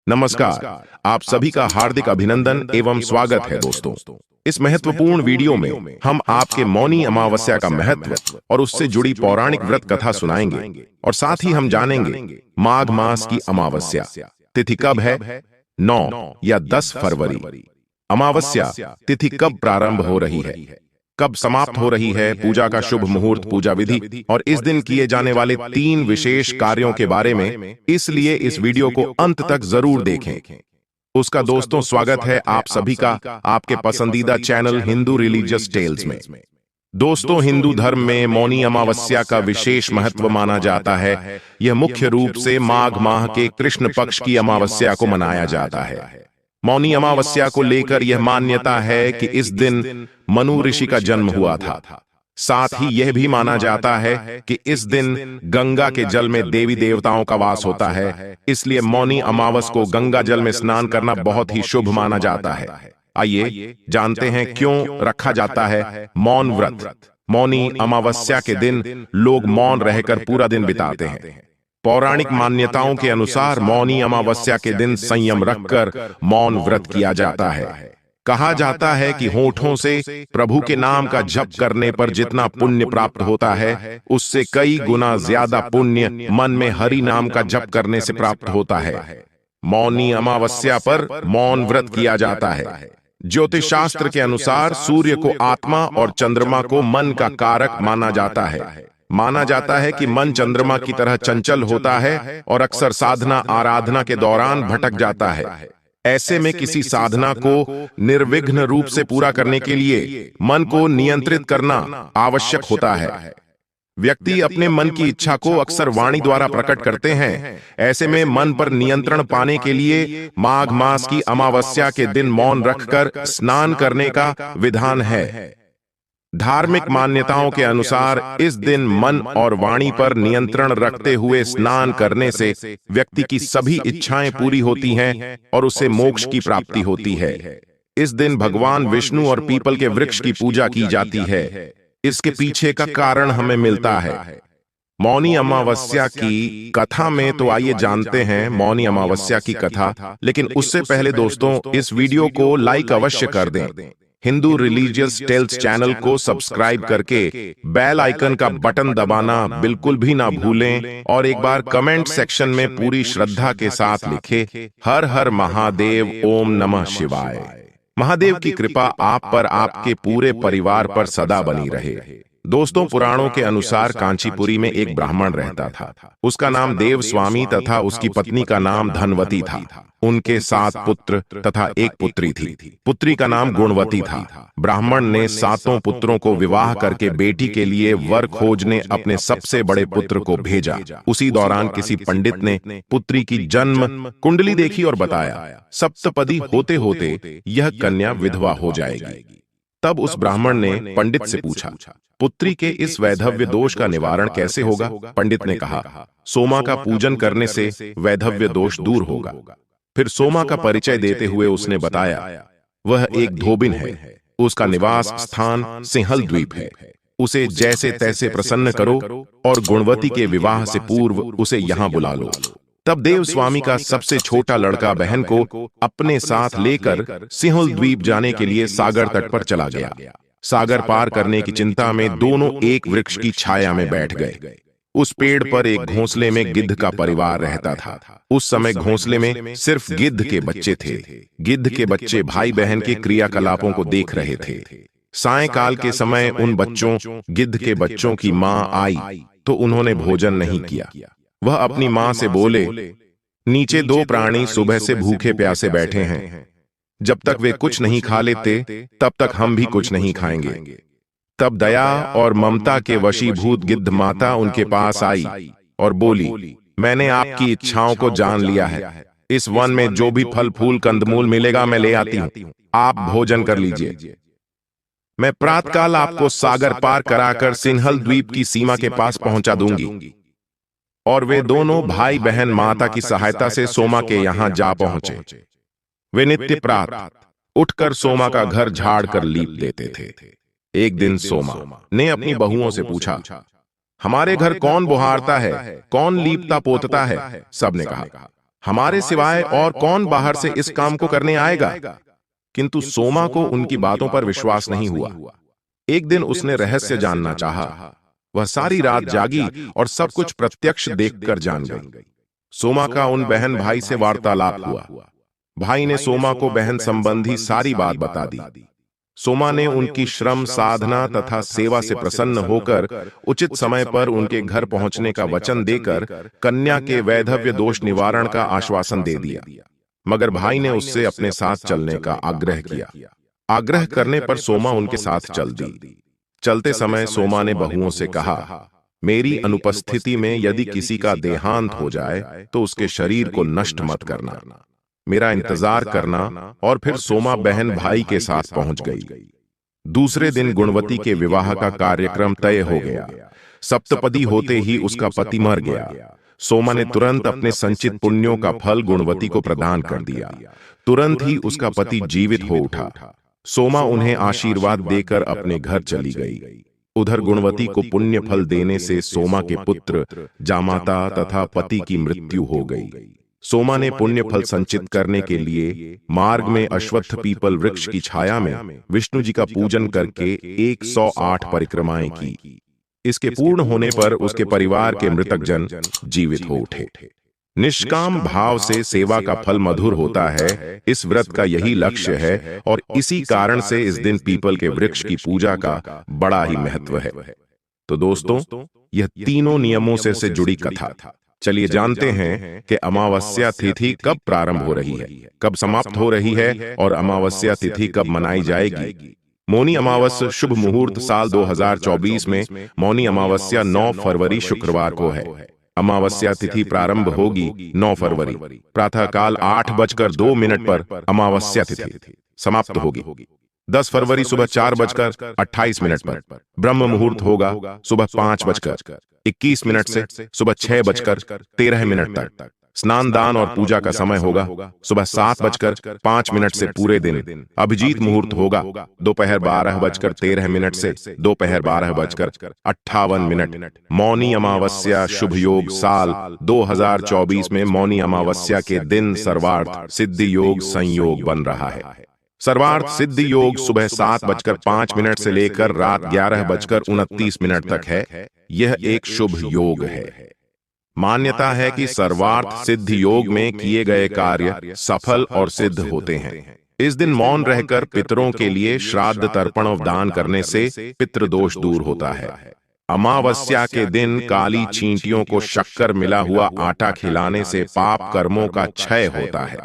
नमस्कार। आप सभी का हार्दिक अभिनंदन एवं स्वागत है दोस्तों। इस महत्वपूर्ण वीडियो में हम आपके मौनी अमावस्या का महत्व और उससे जुड़ी पौराणिक व्रत कथा सुनाएंगे और साथ ही हम जानेंगे माघ मास की अमावस्या तिथि कब है, 9 या 10 फरवरी। अमावस्या तिथि कब प्रारंभ हो रही है, कब समाप्त हो रही है, पूजा का शुभ मुहूर्त, पूजा विधि और इस दिन किए जाने वाले 3 विशेष कार्यों के बारे में, इसलिए इस वीडियो को अंत तक जरूर देखें। उसका दोस्तों स्वागत है आप सभी का आपके पसंदीदा चैनल हिंदू रिलीजियस टेल्स में। दोस्तों, हिंदू धर्म में मौनी अमावस्या का विशेष महत्व माना जाता है। यह मुख्य रूप से माघ माह के कृष्ण पक्ष की अमावस्या को मनाया जाता है। मौनी अमावस्या को लेकर यह मान्यता है कि इस दिन मनु ऋषि का जन्म हुआ था। साथ ही यह भी माना जाता है कि इस दिन गंगा के जल में देवी देवताओं का वास होता है, इसलिए मौनी अमावस को गंगा जल में स्नान करना बहुत ही शुभ माना जाता है। आइए जानते हैं क्यों रखा जाता है मौन व्रत। मौनी अमावस्या के दिन लोग मौन रहकर पूरा दिन बिताते हैं। पौराणिक मान्यताओं के अनुसार मौनी अमावस्या के दिन संयम रखकर मौन व्रत किया जाता है। कहा जाता है कि होठों से प्रभु के नाम का जप करने पर जितना पुण्य प्राप्त होता है, उससे कई गुना ज्यादा पुण्य मन में हरि नाम का जप करने से प्राप्त होता है। मौनी अमावस्या पर मौन व्रत किया जाता है। ज्योतिष शास्त्र के अनुसार सूर्य को आत्मा और चंद्रमा को मन का कारक माना जाता है। माना जाता है कि मन चंद्रमा की तरह चंचल होता है और अक्सर साधना आराधना के दौरान भटक जाता है। ऐसे में किसी साधना को निर्विघ्न रूप से पूरा करने के लिए मन को नियंत्रित करना आवश्यक होता है। व्यक्ति अपने मन की इच्छा को अक्सर वाणी द्वारा प्रकट करते हैं। ऐसे में मन पर नियंत्रण पाने के लिए माघ मास की अमावस्या के दिन मौन रखकर स्नान करने का विधान है। धार्मिक मान्यताओं के अनुसार इस दिन मन और वाणी पर नियंत्रण रखते हुए स्नान करने से व्यक्ति की सभी इच्छाएं पूरी होती हैं और उसे मोक्ष की प्राप्ति होती है। इस दिन भगवान विष्णु और पीपल के वृक्ष की पूजा की जाती है। इसके पीछे का कारण हमें मिलता है मौनी अमावस्या की कथा में। तो आइए जानते हैं मौनी अमावस्या की कथा, लेकिन उससे पहले दोस्तों इस वीडियो को लाइक अवश्य कर दें। हिंदू रिलीजियस टेल्स चैनल को सब्सक्राइब करके बेल आइकन का बटन दबाना बिल्कुल भी ना भूलें और एक बार कमेंट सेक्शन में पूरी श्रद्धा के साथ लिखें, हर हर महादेव, ओम नमः शिवाय। महादेव की कृपा आप पर, आपके पूरे परिवार पर सदा बनी रहे। दोस्तों, पुराणों के अनुसार कांचीपुरी में एक ब्राह्मण रहता था। उसका नाम देव स्वामी तथा उसकी पत्नी का नाम धनवती था। उनके 7 पुत्र तथा एक पुत्री थी। पुत्री का नाम गुणवती था। ब्राह्मण ने 7 पुत्रों को विवाह करके बेटी के लिए वर खोजने अपने सबसे बड़े पुत्र को भेजा। उसी दौरान किसी पंडित ने पुत्री की जन्म कुंडली देखी और बताया, सप्तपदी होते होते यह कन्या विधवा हो जाएगी। तब उस ब्राह्मण ने पंडित से पूछा, पुत्री के इस वैधव्य दोष का निवारण कैसे होगा? पंडित ने कहा, सोमा का पूजन करने से वैधव्य दोष दूर होगा। फिर सोमा का परिचय देते हुए उसने बताया, वह एक धोबिन है। उसका निवास स्थान सिंहल द्वीप है। उसे जैसे तैसे प्रसन्न करो और गुणवती के विवाह से पूर्व उसे यहाँ बुला लो। तब देव स्वामी का सबसे छोटा लड़का बहन को अपने साथ लेकर सिंहल द्वीप जाने के लिए सागर तट पर चला गया। सागर पार करने की चिंता में दोनों एक वृक्ष की छाया में बैठ गए। उस पेड़ पर एक घोंसले में गिद्ध का परिवार रहता था। उस समय घोंसले में सिर्फ गिद्ध के बच्चे थे। गिद्ध के बच्चे भाई बहन के क्रियाकलापों को देख रहे थे। सायंकाल के समय उन बच्चों गिद्ध के बच्चों की मां आई तो उन्होंने भोजन नहीं किया। वह अपनी मां से बोले, नीचे 2 प्राणी सुबह से भूखे प्यासे बैठे हैं। जब तक वे कुछ नहीं खा लेते तब तक हम भी कुछ नहीं खाएंगे। तब दया और ममता के वशीभूत गिद्ध माता उनके पास आई और बोली, मैंने आपकी इच्छाओं को जान लिया है। इस वन में जो भी फल फूल कंदमूल मिलेगा मैं ले आती हूं। आप भोजन कर लीजिए। मैं प्रातःकाल आपको सागर पार कराकर सिंहल द्वीप की सीमा के पास पहुंचा दूंगी। और वे दोनों भाई बहन माता की सहायता से सोमा के यहां जा पहुंचे। वे नित्य प्रातः उठकर सोमा का घर झाड़ कर लीप देते थे। एक दिन सोमा ने अपनी बहुओं से पूछा, हमारे घर कौन बुहारता है, कौन लीपता पोतता है? सबने कहा, हमारे सिवाय और कौन बाहर से इस काम को करने आएगा? किंतु सोमा को उनकी बातों पर विश्वास नहीं हुआ। एक दिन उसने रहस्य जानना चाहा। वह सारी रात जागी और सब कुछ प्रत्यक्ष देखकर जान गई। सोमा का उन बहन भाई से वार्तालाप हुआ। भाई ने सोमा को बहन संबंधी सारी बात बता दी। सोमा ने उनकी श्रम, साधना तथा सेवा से प्रसन्न होकर उचित समय पर उनके घर पहुंचने का वचन देकर कन्या के वैधव्य दोष निवारण का आश्वासन दे दिया। मगर भाई ने उससे अपने साथ चलने का आग्रह किया। आग्रह करने पर सोमा उनके साथ चल दी। चलते समय सोमा ने बहुओं से कहा, मेरी अनुपस्थिति में यदि किसी का देहांत हो जाए तो उसके शरीर को नष्ट मत करना, मेरा इंतजार करना। और फिर सोमा बहन भाई के साथ पहुंच गई। दूसरे दिन गुणवती के विवाह का कार्यक्रम तय हो गया। सप्तपदी होते ही उसका पति मर गया। सोमा ने तुरंत अपने संचित पुण्यों का फल गुणवती को प्रदान कर दिया। तुरंत ही उसका पति जीवित हो उठा। सोमा उन्हें आशीर्वाद देकर अपने घर चली गई। उधर गुणवती को पुण्य फल देने से सोमा के पुत्र, जामाता तथा पति की मृत्यु हो गई। सोमा ने पुण्य फल संचित करने के लिए मार्ग में अश्वत्थ पीपल वृक्ष की छाया में विष्णु जी का पूजन करके 108 परिक्रमाएं की। इसके पूर्ण होने पर उसके परिवार के मृतक जन जीवित हो उठे। निष्काम भाव से सेवा का फल मधुर होता है, इस व्रत का यही लक्ष्य है और इसी कारण से इस दिन पीपल के वृक्ष की पूजा का बड़ा ही महत्व है। तो दोस्तों, यह तीनों नियमों से जुड़ी कथा। चलिए जानते हैं कि अमावस्या तिथि कब प्रारंभ हो रही है, कब समाप्त हो रही है और अमावस्या तिथि कब मनाई जाएगी। मौनी अमावस्या शुभ मुहूर्त साल 2024 में मौनी अमावस्या 9 फरवरी शुक्रवार को है। अमावस्या तिथि प्रारंभ होगी 9 फरवरी प्रातःकाल 8:02 पर अमावस्या तिथि समाप्त होगी। 10 फरवरी सुबह 4:28 पर ब्रह्म मुहूर्त होगा सुबह 5:21 से सुबह 6:13 तक। स्नान दान और पूजा का समय होगा सुबह 7:05 से पूरे दिन। अभिजीत मुहूर्त होगा दोपहर 12:13 से दोपहर 12:58। मौनी अमावस्या शुभ योग साल 2024 में मौनी अमावस्या के दिन सर्वार्थ सिद्धि योग संयोग बन रहा है। सर्वार्थ सिद्धि योग सुबह 7:05 से लेकर रात 11:29 तक है। यह एक शुभ योग है। मान्यता है कि सर्वार्थ सिद्धि योग में किए गए कार्य सफल और सिद्ध होते हैं। इस दिन मौन रहकर पितरों के लिए श्राद्ध तर्पण और दान करने से पितृदोष दूर होता है। अमावस्या के दिन काली चींटियों को शक्कर मिला हुआ आटा खिलाने से पाप कर्मों का क्षय होता है।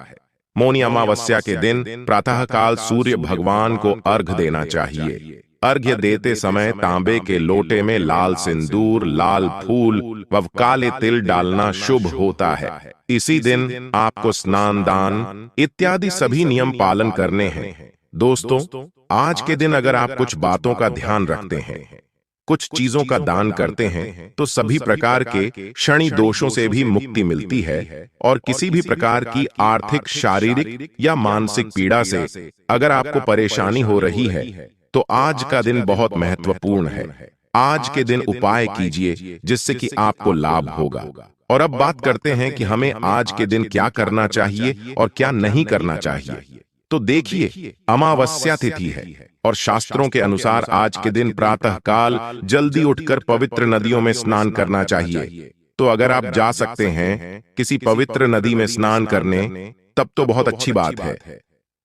मौनी अमावस्या के दिन प्रातःकाल सूर्य भगवान को अर्घ्य देना चाहिए। अर्घ्य देते समय तांबे के लोटे में लाल सिंदूर, लाल फूल व काले तिल डालना शुभ होता है। इसी दिन आपको स्नान दान इत्यादि सभी नियम पालन करने हैं। दोस्तों, आज के दिन अगर आप कुछ बातों का ध्यान रखते हैं, कुछ चीजों का दान करते हैं, तो सभी प्रकार के शनि दोषों से भी मुक्ति मिलती है और किसी भी प्रकार की आर्थिक, शारीरिक या मानसिक पीड़ा से अगर आपको परेशानी हो रही है तो आज का दिन बहुत महत्वपूर्ण है। आज के दिन उपाय कीजिए जिससे कि आपको लाभ होगा। और अब बात करते हैं कि हमें आज के दिन क्या करना चाहिए और क्या नहीं करना चाहिए। तो देखिए, अमावस्या तिथि है और शास्त्रों के अनुसार आज के दिन प्रातःकाल जल्दी उठकर पवित्र नदियों में स्नान करना चाहिए। तो अगर आप जा सकते हैं किसी पवित्र नदी में स्नान करने, तब तो बहुत अच्छी बात है।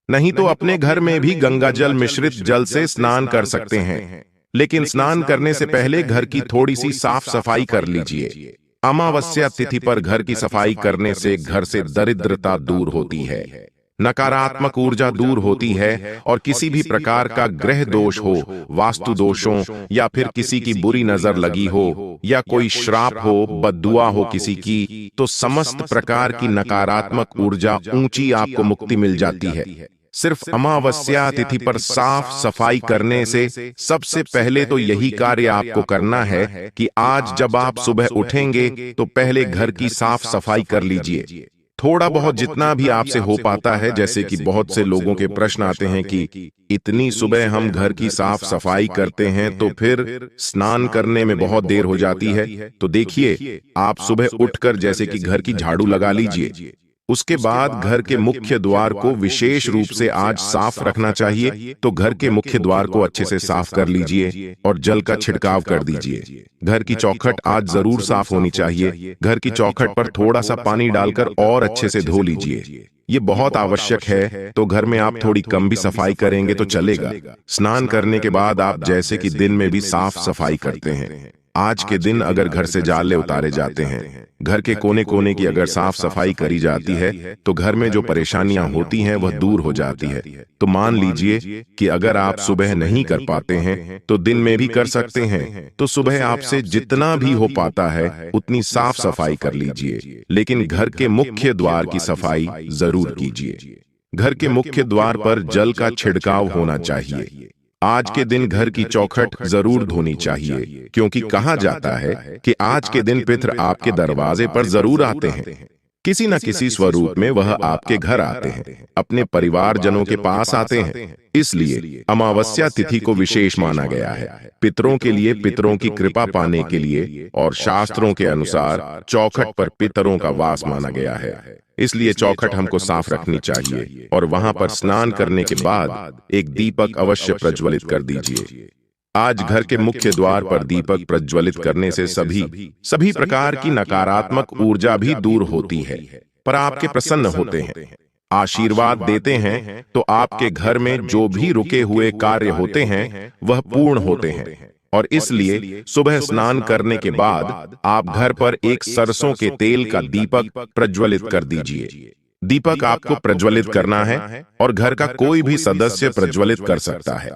नहीं तो अपने घर में भी गंगा जल मिश्रित जल से स्नान कर सकते हैं। लेकिन स्नान करने से पहले घर की थोड़ी सी साफ सफाई कर लीजिए। अमावस्या तिथि पर घर की सफाई करने से घर से दरिद्रता दूर होती है, नकारात्मक ऊर्जा दूर होती है और किसी भी प्रकार का ग्रह दोष हो, वास्तु दोषों या फिर किसी की बुरी नजर लगी हो या कोई श्राप हो, बद्दुआ हो किसी की, तो समस्त प्रकार की नकारात्मक ऊर्जा ऊंची आपको मुक्ति मिल जाती है। सिर्फ अमावस्या तिथि पर साफ सफाई करने से सबसे पहले तो यही कार्य आपको करना है कि आज जब आप सुबह उठेंगे तो पहले घर की साफ सफाई कर लीजिए। थोड़ा बहुत जितना भी आपसे हो पाता है, जैसे कि बहुत से लोगों के प्रश्न आते हैं कि इतनी सुबह हम घर की साफ सफाई करते हैं तो फिर स्नान करने में बहुत देर हो जाती है। तो देखिए, आप सुबह उठकर जैसे कि घर की झाड़ू लगा लीजिए, उसके बाद घर के मुख्य द्वार को विशेष रूप से आज साफ रखना चाहिए, तो घर के मुख्य द्वार को अच्छे से साफ कर लीजिए और जल का छिड़काव कर दीजिए। घर की चौखट आज जरूर साफ होनी चाहिए। घर की चौखट पर थोड़ा सा पानी डालकर और अच्छे से धो लीजिए, ये बहुत आवश्यक है। तो घर में आप थोड़ी कम भी सफाई करेंगे तो चलेगा। स्नान करने के बाद आप जैसे कि दिन में भी साफ सफाई करते हैं, आज के दिन अगर घर से जाले उतारे जाते हैं, घर के कोने कोने की अगर साफ सफाई करी जाती है, तो घर में जो परेशानियां होती हैं वह दूर हो जाती है। तो मान लीजिए कि अगर आप सुबह नहीं कर पाते हैं तो दिन में भी कर सकते हैं। तो सुबह आपसे जितना भी हो पाता है उतनी साफ सफाई कर लीजिए, लेकिन घर के मुख्य द्वार की सफाई जरूर कीजिए। घर के मुख्य द्वार पर जल का छिड़काव होना चाहिए। आज के दिन घर की चौखट जरूर धोनी चाहिए, क्योंकि कहा जाता है कि आज के दिन पितृ आपके दरवाजे पर जरूर आते हैं। किसी न किसी स्वरूप में वह आपके घर आते हैं, अपने परिवारजनों के पास आते हैं। इसलिए अमावस्या तिथि को विशेष माना गया है, पितरों के लिए, पितरों की कृपा पाने के लिए, और शास्त्रों के अनुसार चौखट पर पितरों का वास माना गया है। इसलिए चौखट हमको साफ रखनी चाहिए और वहां पर स्नान करने के बाद एक दीपक अवश्य प्रज्वलित कर दीजिए। आज घर के मुख्य द्वार पर दीपक प्रज्वलित करने से सभी प्रकार की नकारात्मक ऊर्जा भी दूर होती है, पर आपके प्रसन्न होते हैं, आशीर्वाद देते हैं। तो आपके घर में जो भी रुके हुए कार्य होते हैं वह पूर्ण होते हैं। और इसलिए सुबह स्नान करने के बाद आप घर पर एक सरसों के तेल का दीपक प्रज्वलित कर दीजिए। दीपक आपको प्रज्वलित करना है और घर का कोई भी सदस्य प्रज्वलित कर सकता है।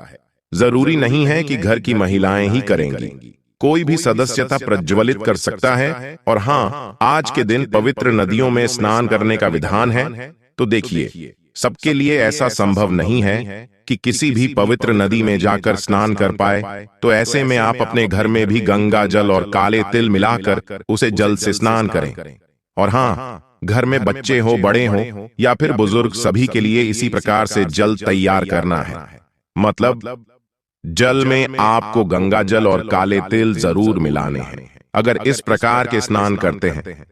जरूरी नहीं है कि घर की महिलाएं ही करेंगी, कोई भी सदस्यता प्रज्वलित कर सकता है। और हाँ, आज के दिन पवित्र नदियों में स्नान करने का विधान है। तो देखिए, सबके लिए ऐसा संभव नहीं है कि किसी भी पवित्र नदी में जाकर स्नान कर पाए। तो ऐसे में आप अपने घर में भी गंगा जल और काले तिल मिलाकर उसे जल से स्नान करें। और हाँ, घर में बच्चे हो, बड़े हो या फिर बुजुर्ग, सभी के लिए इसी प्रकार से जल तैयार करना है। मतलब जल में आपको गंगा जल और काले तिल जरूर मिलाने हैं। अगर इस प्रकार के स्नान करते हैं,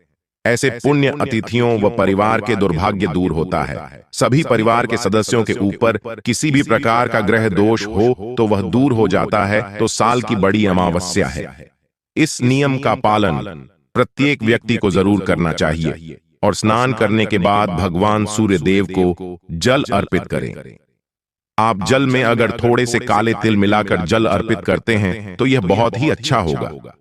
ऐसे पुण्य अतिथियों व परिवार के दुर्भाग्य दूर होता है। सभी परिवार के सदस्यों के ऊपर किसी भी प्रकार का ग्रह दोष हो तो वह दूर हो जाता है। तो साल की बड़ी अमावस्या है, इस नियम का पालन प्रत्येक व्यक्ति को जरूर करना चाहिए। और स्नान करने के बाद भगवान सूर्य देव को जल अर्पित करें। आप जल में अगर थोड़े से काले तिल मिलाकर जल अर्पित करते हैं तो यह बहुत ही अच्छा होगा।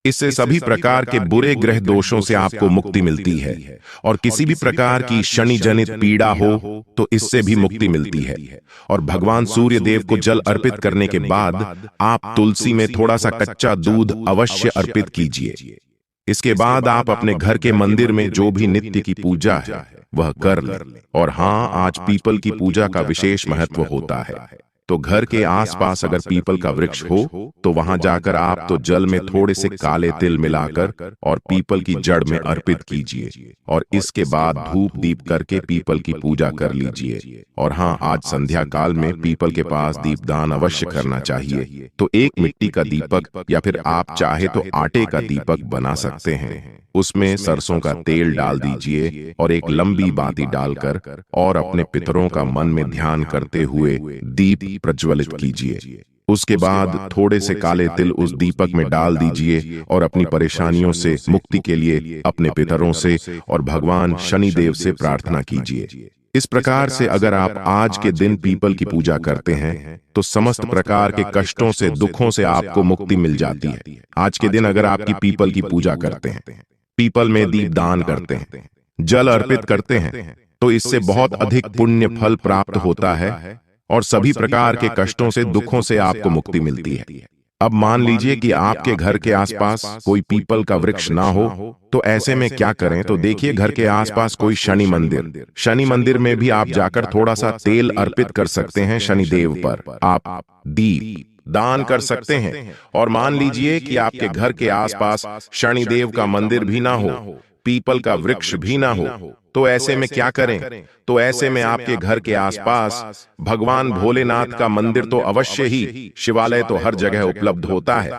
इससे सभी प्रकार के बुरे ग्रह दोषों से आपको मुक्ति मिलती है, और किसी भी प्रकार की शनि जनित पीड़ा हो तो इससे भी मुक्ति मिलती है। और भगवान सूर्य देव को जल अर्पित करने के बाद आप तुलसी में थोड़ा सा कच्चा दूध अवश्य अर्पित कीजिए। इसके बाद आप अपने घर के मंदिर में जो भी नित्य की पूजा है वह कर लें। और हाँ, आज पीपल की पूजा का विशेष महत्व होता है। तो घर के आसपास अगर पीपल का वृक्ष हो तो वहां जाकर आप तो जल में थोड़े से काले तिल मिलाकर और पीपल की जड़ में अर्पित कीजिए। और इसके बाद धूप दीप करके पीपल की पूजा कर लीजिए। और हाँ, आज संध्या काल में पीपल के पास दीपदान अवश्य करना चाहिए। तो एक मिट्टी का दीपक या फिर आप चाहे तो आटे का दीपक बना सकते हैं। उसमें सरसों का तेल डाल दीजिए और एक लंबी बाती डालकर और अपने पितरों का मन में ध्यान करते हुए दीप प्रज्वलित कीजिए। उसके बाद थोड़े से काले तिल उस दीपक में डाल दीजिए और अपनी परेशानियों से मुक्ति के लिए अपने पितरों से और भगवान शनि देव से प्रार्थना कीजिए। इस प्रकार से अगर आप आज के दिन पीपल की पूजा करते हैं तो समस्त प्रकार के कष्टों से, दुखों से आपको मुक्ति मिल जाती है। आज के दिन अगर आपकी पीपल की पूजा करते हैं, पीपल में दीप दान करते हैं, जल अर्पित करते हैं, तो इससे बहुत अधिक पुण्य फल प्राप्त होता है और सभी प्रकार के कष्टों से, दुखों से आपको मुक्ति मिलती है। अब मान लीजिए कि आपके घर के आसपास कोई पीपल का वृक्ष ना हो, तो ऐसे में क्या करें? तो देखिए, घर के आसपास कोई शनि मंदिर में भी आप जाकर थोड़ा सा तेल अर्पित कर सकते हैं शनि देव पर। आप दीप दान कर सकते हैं। और मान लीजिए कि आपके घर के आसपास शनि देव का मंदिर भी ना हो, पीपल का वृक्ष भी ना हो, तो ऐसे में क्या करें? तो ऐसे में आपके घर के आसपास भगवान भोलेनाथ का मंदिर तो अवश्य ही, शिवालय तो हर जगह उपलब्ध होता है,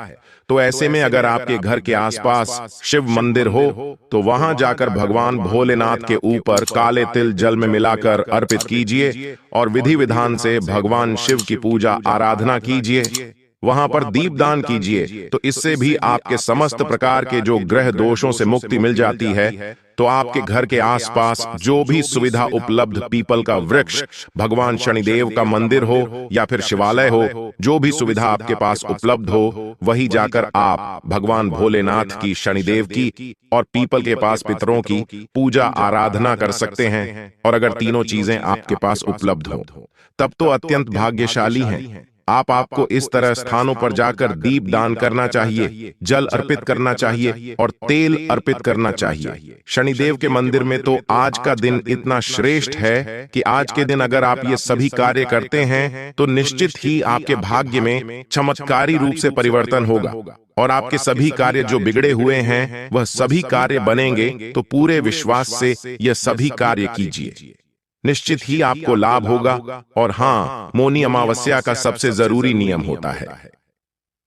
तो ऐसे में अगर आपके घर के आसपास शिव मंदिर हो तो वहां जाकर भगवान भोलेनाथ के ऊपर काले तिल जल में मिलाकर अर्पित कीजिए और विधि विधान से भगवान शिव की पूजा आराधना कीजिए। वहां पर दीपदान कीजिए तो इससे भी आपके समस्त प्रकार के जो ग्रह दोषों से मुक्ति मिल जाती है। तो आपके घर के आसपास जो भी सुविधा उपलब्ध, पीपल का वृक्ष, भगवान शनिदेव का मंदिर हो या फिर शिवालय हो, जो भी सुविधा आपके पास उपलब्ध हो वहीं जाकर आप भगवान भोलेनाथ की, शनिदेव की और पीपल के पास पितरों की पूजा आराधना कर सकते हैं। और अगर तीनों चीजें आपके पास उपलब्ध हो तब तो अत्यंत भाग्यशाली हैं। आपको इस तरह स्थानों पर जाकर दीप दान करना चाहिए, जल अर्पित करना चाहिए और तेल अर्पित करना चाहिए। शनिदेव के मंदिर में तो आज का दिन इतना श्रेष्ठ है कि आज के दिन अगर आप ये सभी कार्य करते हैं तो निश्चित ही आपके भाग्य में चमत्कारी रूप से परिवर्तन होगा और आपके सभी कार्य जो बिगड़े हुए हैं वह सभी कार्य बनेंगे। तो पूरे विश्वास से यह सभी कार्य कीजिए, निश्चित ही आपको लाभ होगा। और हां, मौनी अमावस्या का सबसे जरूरी नियम होता है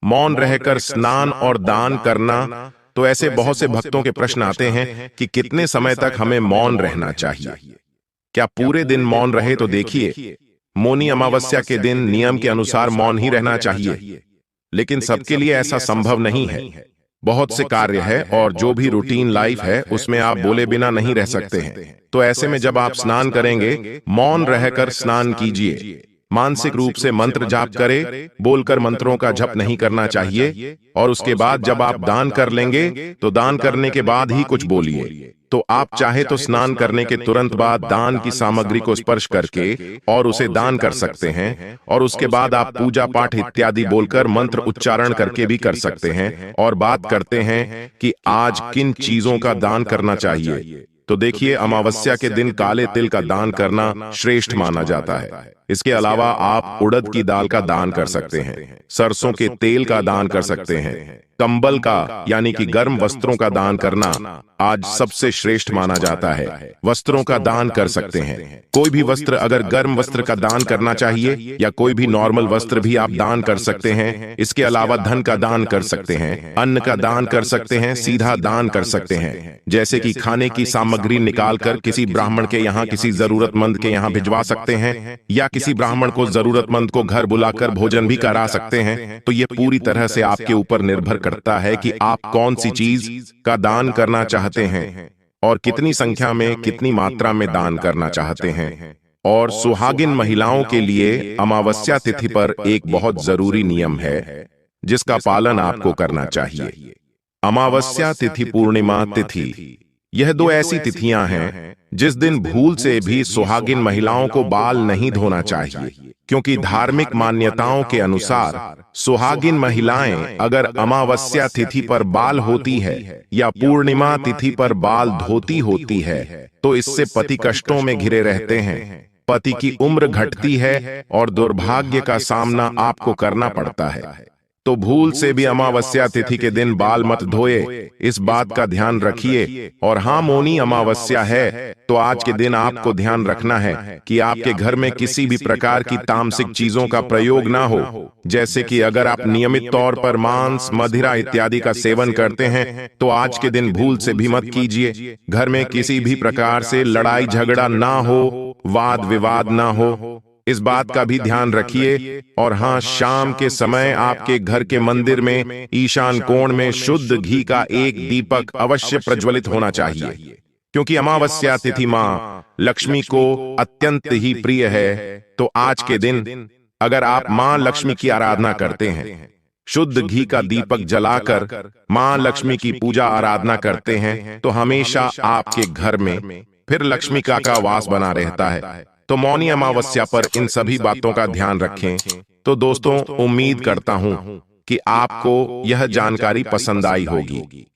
मौन रहकर स्नान और दान करना। तो ऐसे बहुत से भक्तों के प्रश्न आते हैं कि कितने समय तक हमें मौन रहना चाहिए, क्या पूरे दिन मौन रहे? तो देखिए, मौनी अमावस्या के दिन नियम के अनुसार मौन ही रहना चाहिए, लेकिन सबके लिए ऐसा संभव नहीं है। बहुत से कार्य है और जो भी रूटीन लाइफ है उसमें आप बोले बिना नहीं रह सकते हैं। तो ऐसे में जब आप स्नान करेंगे, मौन रहकर स्नान कीजिए। मानसिक रूप से मंत्र जाप करें, बोलकर मंत्रों का जप नहीं करना चाहिए। और उसके बाद जब आप दान कर लेंगे तो दान करने के बाद ही कुछ बोलिए। तो आप चाहे तो स्नान करने के तुरंत बाद दान की सामग्री को स्पर्श करके और उसे दान कर सकते हैं। और उसके बाद आप पूजा पाठ इत्यादि बोलकर मंत्र उच्चारण करके भी कर सकते हैं और बात करते हैं कि आज किन चीजों का दान करना चाहिए। तो देखिए, अमावस्या के दिन काले तिल का दान करना श्रेष्ठ माना जाता है। इसके अलावा आप उड़द की दाल का दान कर सकते हैं, सरसों के तेल का दान कर सकते हैं, कंबल का यानी कि गर्म वस्त्रों का दान करना आज सबसे श्रेष्ठ माना जाता है। वस्त्रों का दान कर सकते हैं, कोई भी वस्त्र, अगर गर्म वस्त्र का दान करना चाहिए या कोई भी नॉर्मल वस्त्र भी आप दान कर सकते हैं। इसके अलावा धन का दान कर सकते हैं, अन्न का दान कर सकते हैं, सीधा दान कर सकते हैं, जैसे कि खाने की सामग्री निकालकर किसी ब्राह्मण के यहाँ, किसी जरूरतमंद के यहाँ भिजवा सकते हैं या किसी ब्राह्मण को, जरूरतमंद को घर बुलाकर भोजन भी करा सकते हैं। तो ये पूरी तरह से आपके ऊपर निर्भर करता है कि आप कौन सी चीज का दान करना चाहते हैं और कितनी संख्या में, कितनी मात्रा में दान करना चाहते हैं। और सुहागिन महिलाओं के लिए अमावस्या तिथि पर एक बहुत जरूरी नियम है जिसका पालन आपको करना चाहिए। अमावस्या तिथि, पूर्णिमा तिथि, यह दो ऐसी तिथियां हैं जिस दिन भूल से भी सुहागिन महिलाओं को बाल नहीं धोना चाहिए, क्योंकि धार्मिक मान्यताओं के अनुसार सुहागिन महिलाएं अगर अमावस्या तिथि पर बाल होती है या पूर्णिमा तिथि पर बाल धोती होती है तो इससे पति कष्टों में घिरे रहते हैं, पति की उम्र घटती है और दुर्भाग्य का सामना आपको करना पड़ता है। तो भूल से भी अमावस्या तिथि के दिन बाल मत धोए, इस बात का ध्यान रखिए। और हाँ, मौनी अमावस्या है तो आज के दिन आपको ध्यान रखना है कि आपके घर में किसी भी प्रकार की तामसिक चीजों का प्रयोग ना हो। जैसे कि अगर आप नियमित तौर पर मांस, मदिरा इत्यादि का सेवन करते हैं तो आज के दिन भूल से भी मत कीजिए। घर में किसी भी प्रकार से लड़ाई झगड़ा ना हो, वाद विवाद ना हो, इस बात का भी ध्यान रखिए। और हाँ, शाम के समय आपके घर के मंदिर में ईशान कोण में शुद्ध घी का एक दीपक अवश्य प्रज्वलित होना चाहिए, क्योंकि अमावस्या तिथि मां लक्ष्मी को अत्यंत ही प्रिय है। तो आज के दिन अगर आप मां लक्ष्मी की आराधना करते हैं, शुद्ध घी का दीपक जलाकर मां लक्ष्मी की पूजा आराधना करते हैं, तो हमेशा आपके घर में फिर लक्ष्मी का वास बना रहता है। तो मौनी अमावस्या पर इन सभी बातों का ध्यान रखें। तो दोस्तों, उम्मीद करता हूं कि आपको यह जानकारी पसंद आई होगी।